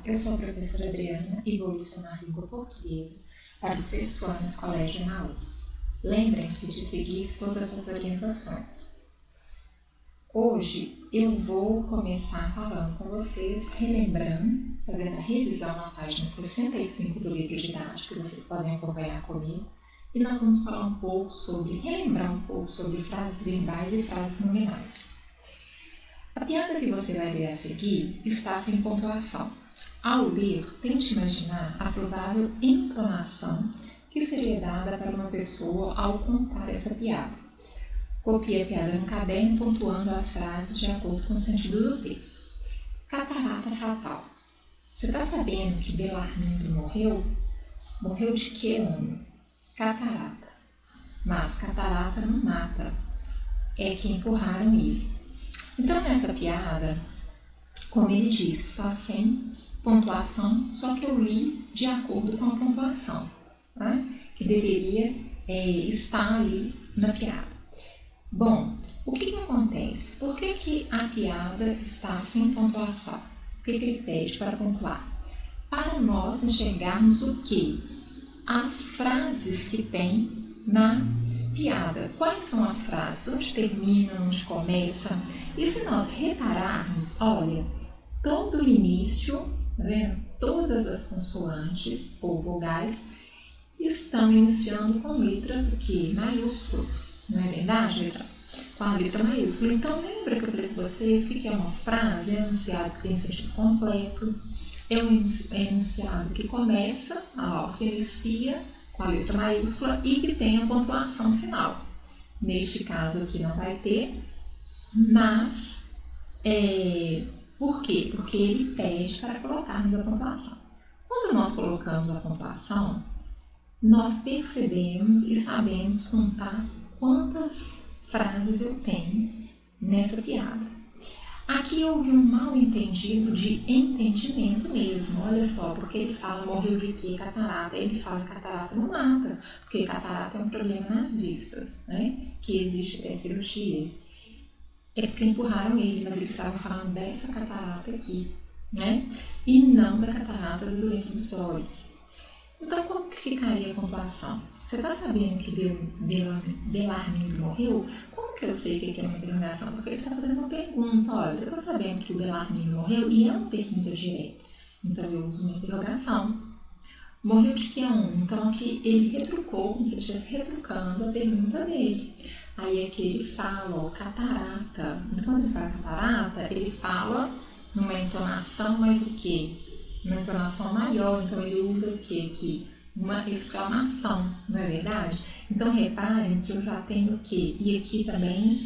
eu sou a professora Adriana e vou lecionar língua portuguesa para o sexto ano do Colégio Emaús. Lembrem-se de seguir todas as orientações. Hoje eu vou começar falando com vocês, relembrando, fazendo a revisão na página 65 do livro didático, que vocês podem acompanhar comigo, e nós vamos falar relembrar um pouco sobre frases verbais e frases nominais. A piada que você vai ler a seguir está sem pontuação. Ao ler, tente imaginar a provável entonação que seria dada para uma pessoa ao contar essa piada. Copie a piada no caderno, pontuando as frases de acordo com o sentido do texto. Catarata fatal. Você está sabendo que Belarmindo morreu? Morreu de que, homem? Catarata. Mas catarata não mata. É que empurraram ele. Então, nessa piada, como ele diz, só sem pontuação, só que eu li de acordo com a pontuação, né? Que deveria estar ali na piada. Bom, o que acontece? Por que a piada está sem pontuação? O que ele pede para pontuar? Para nós enxergarmos o quê? As frases que tem na piada. Quais são as frases? Onde termina, onde começa? E se nós repararmos, olha, todo o início, tá vendo? Todas as consoantes ou vogais estão iniciando com letras que? Maiúsculas. Não é verdade? Com a letra maiúscula. Então, lembra que eu falei com vocês que é uma frase, é um enunciado que tem sentido completo, é um enunciado que começa, se inicia com a letra maiúscula e que tem a pontuação final. Neste caso aqui não vai ter, mas por quê? Porque ele pede para colocarmos a pontuação. Quando nós colocamos a pontuação, nós percebemos e sabemos contar quantas frases eu tenho nessa piada. Aqui houve um mal entendido de entendimento mesmo, olha só, porque ele fala morreu de quê? Catarata. Ele fala que catarata não mata, porque catarata é um problema nas vistas, né? Que existe até cirurgia. É porque empurraram ele, mas eles estavam falando dessa catarata aqui, né? E não da catarata da doença dos olhos. Então, como que ficaria a pontuação? Você está sabendo que Belarmindo morreu? Como que eu sei que é uma interrogação? Porque ele está fazendo uma pergunta. Olha, você está sabendo que o Belarmindo morreu? E é uma pergunta direta. Então, eu uso uma interrogação. Morreu de que homem? Então, aqui ele retrucou, como se ele estivesse retrucando a pergunta dele. Aí aqui ele fala, catarata. Então, quando ele fala catarata, ele fala numa entonação, mas o quê? Uma entonação maior, então ele usa o quê aqui? Uma exclamação, não é verdade? Então reparem que eu já tenho o quê? E aqui também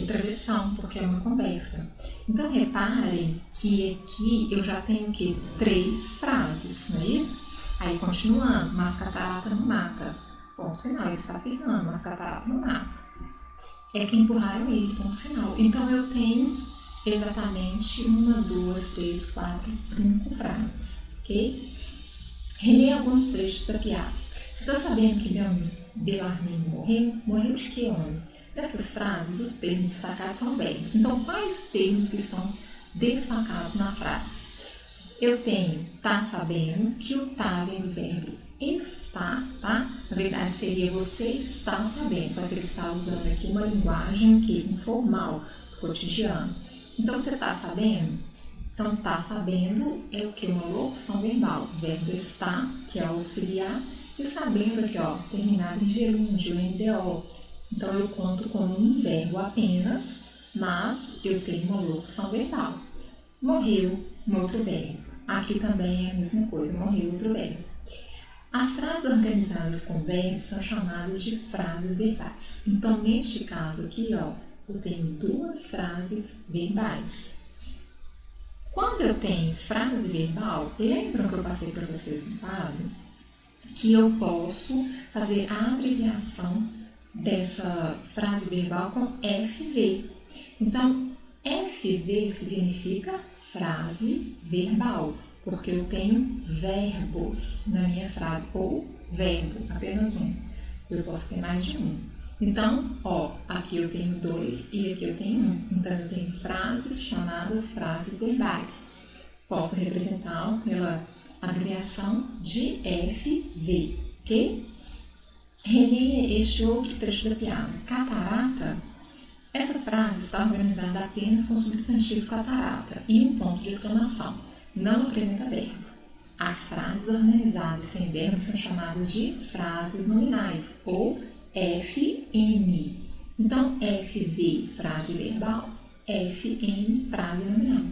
travessão, porque é uma conversa. Então reparem que aqui eu já tenho o quê? 3 frases, não é isso? Aí continuando, mas catarata não mata. Ponto final, ele está afirmando, mas catarata não mata. É que empurraram ele, ponto final. Então eu tenho exatamente 1, 2, 3, 4, 5 frases, ok? Releia alguns trechos da piada. Você está sabendo que Belarmindo morreu? Morreu de que homem? Nessas frases, os termos destacados são verbos. Então, quais termos que estão destacados na frase? Eu tenho tá sabendo, que o tá vem do verbo está, tá? Na verdade, seria você está sabendo, só que ele está usando aqui uma linguagem informal, cotidiana. Então, você está sabendo? Então, está sabendo é o que? Uma locução verbal. O verbo está, que é auxiliar, e sabendo aqui, terminado em gerúndio, NDO. Então, eu conto como um verbo apenas, mas eu tenho uma locução verbal. Morreu, um outro verbo. Aqui também é a mesma coisa, morreu, outro verbo. As frases organizadas com verbos são chamadas de frases verbais. Então, neste caso aqui, eu tenho 2 frases verbais. Quando eu tenho frase verbal, lembram que eu passei para vocês no quadro? Que eu posso fazer a abreviação dessa frase verbal com FV. Então, FV significa frase verbal, porque eu tenho verbos na minha frase, ou verbo, apenas um. Eu posso ter mais de um. Então, aqui eu tenho 2 e aqui eu tenho 1. Então, eu tenho frases chamadas frases verbais. Posso representá-lo pela abreviação de FV, ok? Releia este outro trecho da piada. Catarata. Essa frase está organizada apenas com o substantivo catarata e um ponto de exclamação. Não apresenta verbo. As frases organizadas sem verbo são chamadas de frases nominais, ou FN. Então, FV, frase verbal, FN, frase nominal.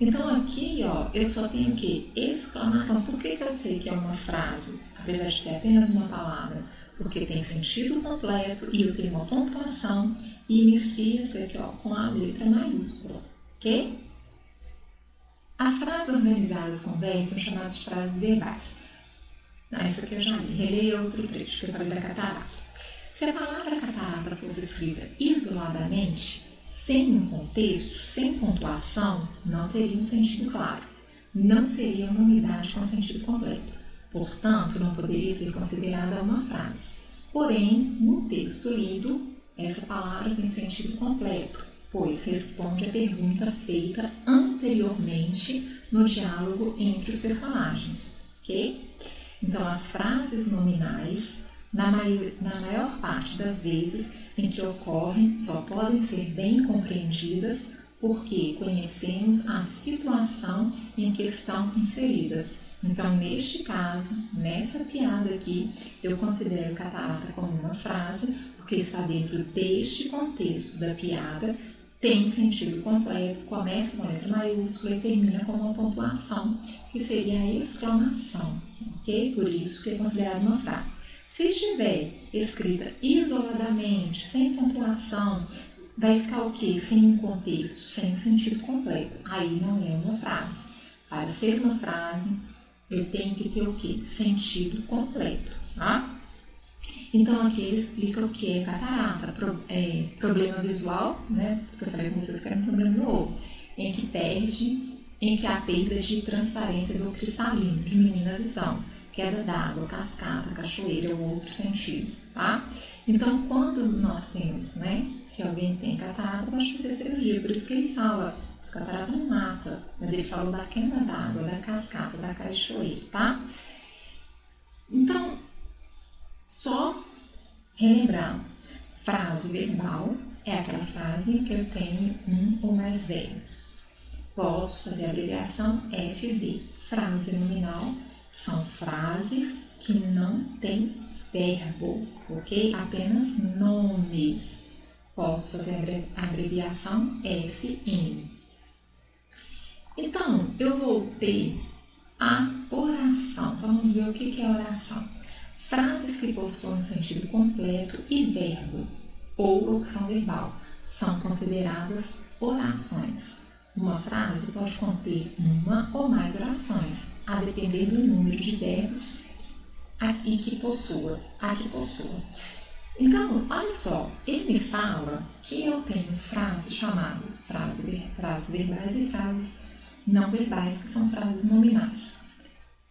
Então, aqui, eu só tenho o quê? Exclamação. Por que eu sei que é uma frase, apesar de ter apenas uma palavra? Porque tem sentido completo e eu tenho uma pontuação e inicia-se aqui, com a letra maiúscula, ok? As frases organizadas com verbos são chamadas de frases verbais. Essa aqui eu já li. Releia outro trecho, que eu falei da catarata. Se a palavra catarata fosse escrita isoladamente, sem um contexto, sem pontuação, não teria um sentido claro. Não seria uma unidade com sentido completo. Portanto, não poderia ser considerada uma frase. Porém, no texto lido, essa palavra tem sentido completo, pois responde à pergunta feita anteriormente no diálogo entre os personagens, ok? Então, as frases nominais, na maior parte das vezes em que ocorrem, só podem ser bem compreendidas porque conhecemos a situação em que estão inseridas. Então, neste caso, nessa piada aqui, eu considero catarata como uma frase, porque está dentro deste contexto da piada, tem sentido completo, começa com letra maiúscula e termina com uma pontuação, que seria a exclamação, ok? Por isso que é considerado uma frase. Se estiver escrita isoladamente, sem pontuação, vai ficar o quê? Sem um contexto, sem sentido completo. Aí não é uma frase. Para ser uma frase, eu tenho que ter o quê? Sentido completo, tá? Então, aqui ele explica o que é catarata, problema visual, né? Que eu falei com vocês que era um problema no olho, em que há perda de transparência do cristalino, diminui a visão, queda d'água, cascata, cachoeira ou outro sentido, tá? Então, quando nós temos, né? Se alguém tem catarata, pode fazer cirurgia, por isso que ele fala, as cataratas não mata, mas ele falou da queda d'água, da cascata, da cachoeira, tá? Então, só relembrando, frase verbal é aquela frase em que eu tenho um ou mais verbos. Posso fazer a abreviação FV. Frase nominal são frases que não têm verbo, ok? Apenas nomes. Posso fazer a abreviação FN. Então, eu vou ter a oração. Então, vamos ver o que é oração. Frases que possuem sentido completo e verbo ou locução verbal são consideradas orações. Uma frase pode conter uma ou mais orações, a depender do número de verbos que possua. Então, olha só, ele me fala que eu tenho frases chamadas frases verbais e frases não verbais, que são frases nominais.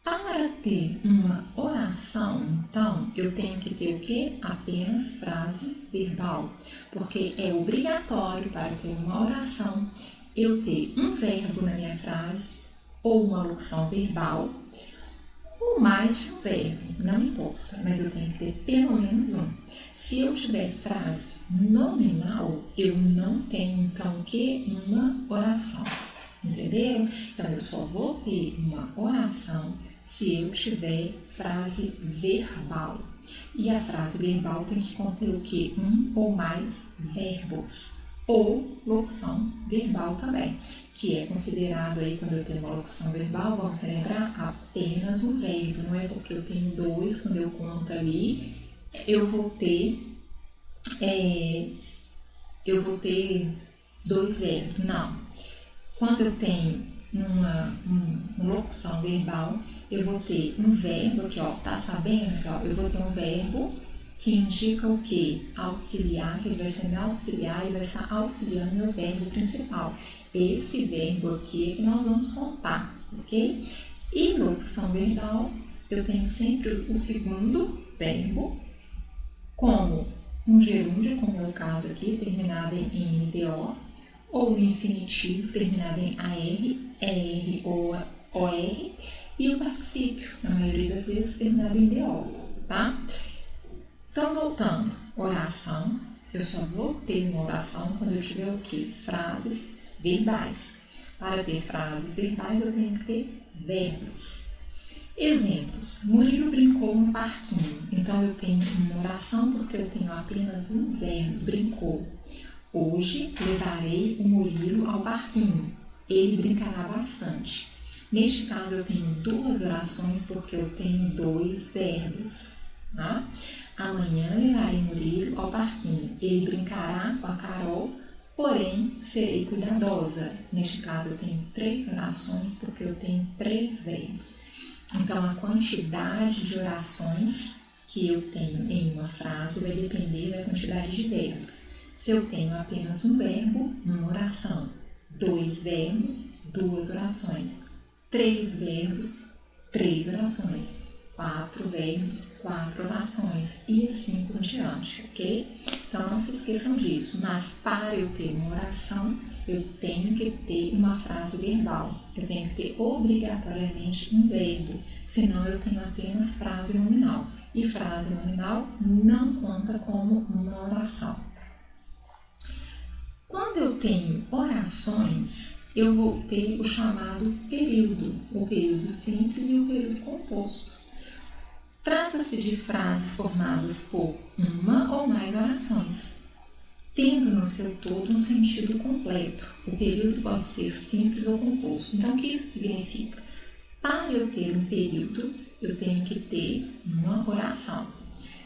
Para ter uma oração, então, eu tenho que ter o quê? Apenas frase verbal, porque é obrigatório para ter uma oração eu ter um verbo na minha frase ou uma locução verbal ou mais de um verbo, não importa, mas eu tenho que ter pelo menos um. Se eu tiver frase nominal, eu não tenho, então, o quê? Uma oração. Entenderam? Então, eu só vou ter uma oração se eu tiver frase verbal. E a frase verbal tem que conter o quê? Um ou mais verbos. Ou locução verbal também, que é considerado aí, quando eu tenho uma locução verbal, vamos lembrar, apenas um verbo. Não é porque eu tenho dois, quando eu conto ali, eu vou ter dois verbos. Não. Quando eu tenho uma locução verbal, eu vou ter um verbo aqui, tá sabendo? Aqui, eu vou ter um verbo que indica o quê? Auxiliar, que ele vai ser meu auxiliar e vai estar auxiliando meu verbo principal. Esse verbo aqui é que nós vamos contar, ok? E locução verbal, eu tenho sempre o segundo verbo como um gerúndio, como é o caso aqui, terminado em NDO, ou o infinitivo terminado em AR, ER ou OR, e o particípio, na maioria das vezes, terminado em DO, tá? Então, voltando, oração, eu só vou ter uma oração quando eu tiver o quê? Frases verbais. Para ter frases verbais, eu tenho que ter verbos. Exemplos. Murilo brincou no parquinho. Então, eu tenho uma oração porque eu tenho apenas um verbo, brincou. Hoje, levarei o Murilo ao parquinho. Ele brincará bastante. Neste caso, eu tenho duas orações porque eu tenho dois verbos. Tá? Amanhã levarei Murilo ao parquinho. Ele brincará com a Carol, porém serei cuidadosa. Neste caso, eu tenho três orações porque eu tenho três verbos. Então, a quantidade de orações que eu tenho em uma frase vai depender da quantidade de verbos. Se eu tenho apenas um verbo, uma oração. Dois verbos, duas orações. Três verbos, três orações. Quatro verbos, quatro orações. E assim por diante, ok? Então, não se esqueçam disso. Mas para eu ter uma oração, eu tenho que ter uma frase verbal. Eu tenho que ter obrigatoriamente um verbo. Senão, eu tenho apenas frase nominal. E frase nominal não conta como uma oração. Quando eu tenho orações, eu vou ter o chamado período, o período simples e o período composto. Trata-se de frases formadas por uma ou mais orações, tendo no seu todo um sentido completo. O período pode ser simples ou composto. Então, o que isso significa? Para eu ter um período, eu tenho que ter uma oração.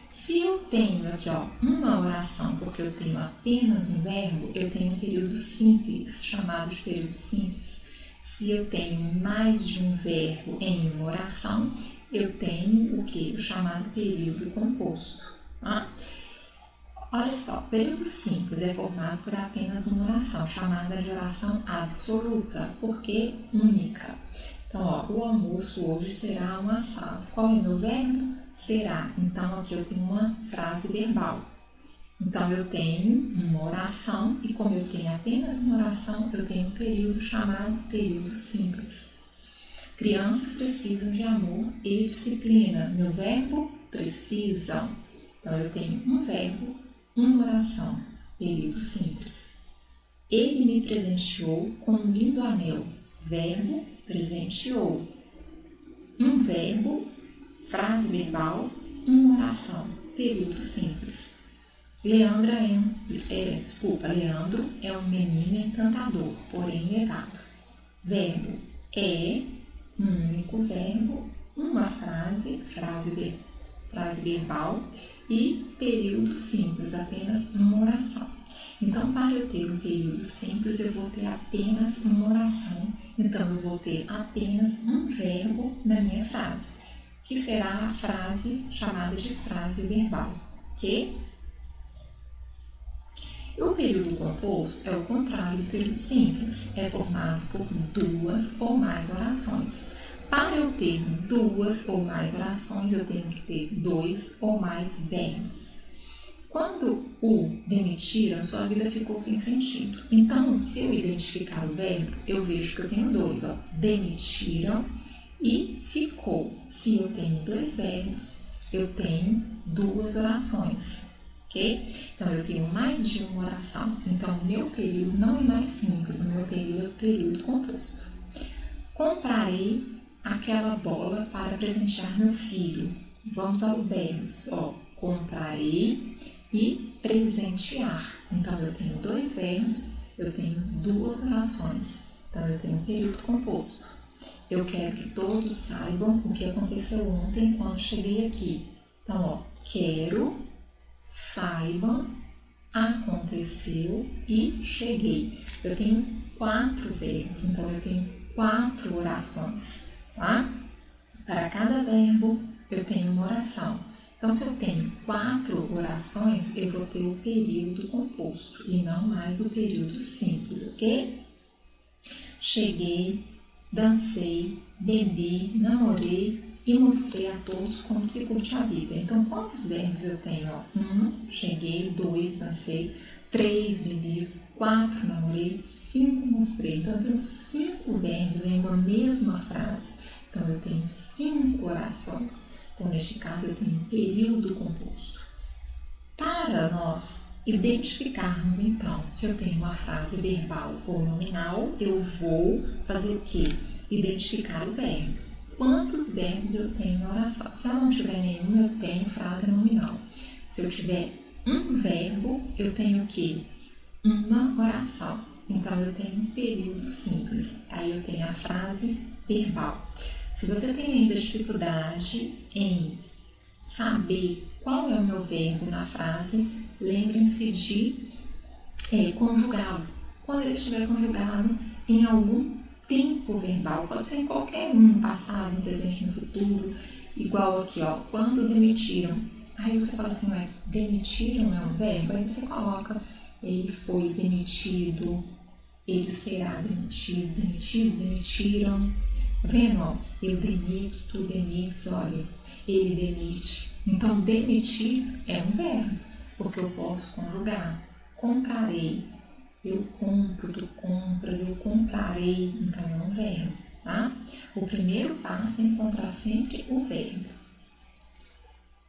Se eu tenho aqui uma oração porque eu tenho apenas um verbo, eu tenho um período simples, chamado de período simples. Se eu tenho mais de um verbo em uma oração, eu tenho o que? O chamado período composto. Tá? Olha só, período simples é formado por apenas uma oração, chamada de oração absoluta, porque única. Então, o almoço hoje será um assado. Qual é o meu verbo? Será. Então, aqui eu tenho uma frase verbal. Então, eu tenho uma oração e como eu tenho apenas uma oração, eu tenho um período chamado período simples. Crianças precisam de amor e disciplina. Meu verbo? Precisam. Então, eu tenho um verbo, uma oração, período simples. Ele me presenteou com um lindo anel. Verbo, presenteou. Um verbo, frase verbal, uma oração, período simples. Leandro é um menino encantador, porém levado. Verbo é um único verbo, uma frase verbal e período simples, apenas uma oração. Então, para eu ter um período simples, eu vou ter apenas uma oração. Então, eu vou ter apenas um verbo na minha frase, que será a frase chamada de frase verbal, ok? O período composto é o contrário do período simples, é formado por duas ou mais orações. Para eu ter duas ou mais orações, eu tenho que ter dois ou mais verbos. Quando o demitiram, sua vida ficou sem sentido. Então, se eu identificar o verbo, eu vejo que eu tenho dois, demitiram e ficou. Se eu tenho dois verbos, eu tenho duas orações, ok? Então, eu tenho mais de uma oração. Então, o meu período não é mais simples, o meu período é o período composto. Comprarei aquela bola para presentear meu filho. Vamos aos verbos, comprarei e presentear. Então, eu tenho dois verbos, eu tenho duas orações. Então, eu tenho um período composto. Eu quero que todos saibam o que aconteceu ontem quando cheguei aqui. Então, quero, saibam, aconteceu e cheguei. Eu tenho quatro verbos, então eu tenho quatro orações, tá? Para cada verbo, eu tenho uma oração. Então, se eu tenho quatro orações, eu vou ter o período composto e não mais o período simples, ok? Cheguei, dancei, bebi, namorei e mostrei a todos como se curte a vida. Então, quantos verbos eu tenho? 1, cheguei, 2, dancei, 3, bebi, 4 namorei, 5 mostrei. Então, eu tenho 5 verbos em uma mesma frase. Então, eu tenho 5 orações. Então, neste caso, eu tenho um período composto. Para nós identificarmos, então, se eu tenho uma frase verbal ou nominal, eu vou fazer o quê? Identificar o verbo. Quantos verbos eu tenho em oração? Se eu não tiver nenhum, eu tenho frase nominal. Se eu tiver um verbo, eu tenho o quê? Uma oração. Então, eu tenho um período simples. Aí eu tenho a frase verbal. Se você tem ainda dificuldade em saber qual é o meu verbo na frase, lembrem-se de conjugá-lo. Quando ele estiver conjugado em algum tempo verbal, pode ser em qualquer um, no passado, no presente, no futuro, igual aqui, ó, quando demitiram. Aí você fala assim, demitiram é um verbo? Aí você coloca, ele foi demitido, ele será demitido, demitiram. Tá vendo? Ó, eu demito, tu demites, olha, ele demite. Então, demitir é um verbo, porque eu posso conjugar. Comprarei, eu compro, tu compras, eu comprarei, então é um verbo, tá? O primeiro passo é encontrar sempre o verbo.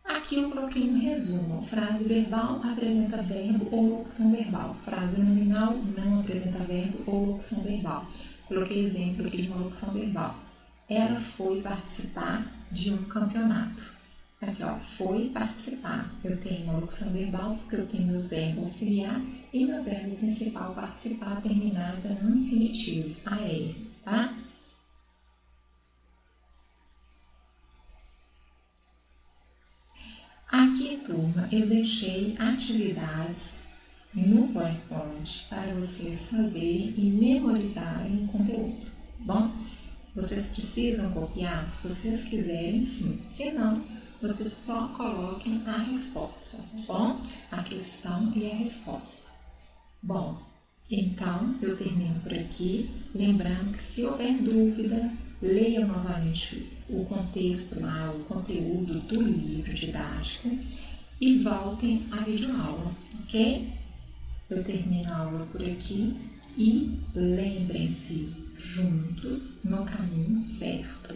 Aqui eu coloquei um resumo. Frase verbal apresenta verbo ou locução verbal. Frase nominal não apresenta verbo ou locução verbal. Coloquei exemplo aqui de uma locução verbal. Ela foi participar de um campeonato. Aqui, ó, foi participar. Eu tenho uma locução verbal porque eu tenho meu verbo auxiliar e meu verbo principal participar terminada no infinitivo, AR, tá? Aqui, turma, eu deixei atividades no PowerPoint para vocês fazerem e memorizarem o conteúdo, bom? Vocês precisam copiar? Se vocês quiserem, sim. Se não, vocês só coloquem a resposta, tá bom? A questão e a resposta. Bom, então eu termino por aqui, lembrando que se houver dúvida, leiam novamente o contexto lá, o conteúdo do livro didático e voltem à videoaula, ok? Eu termino a aula por aqui e lembrem-se, juntos no caminho certo.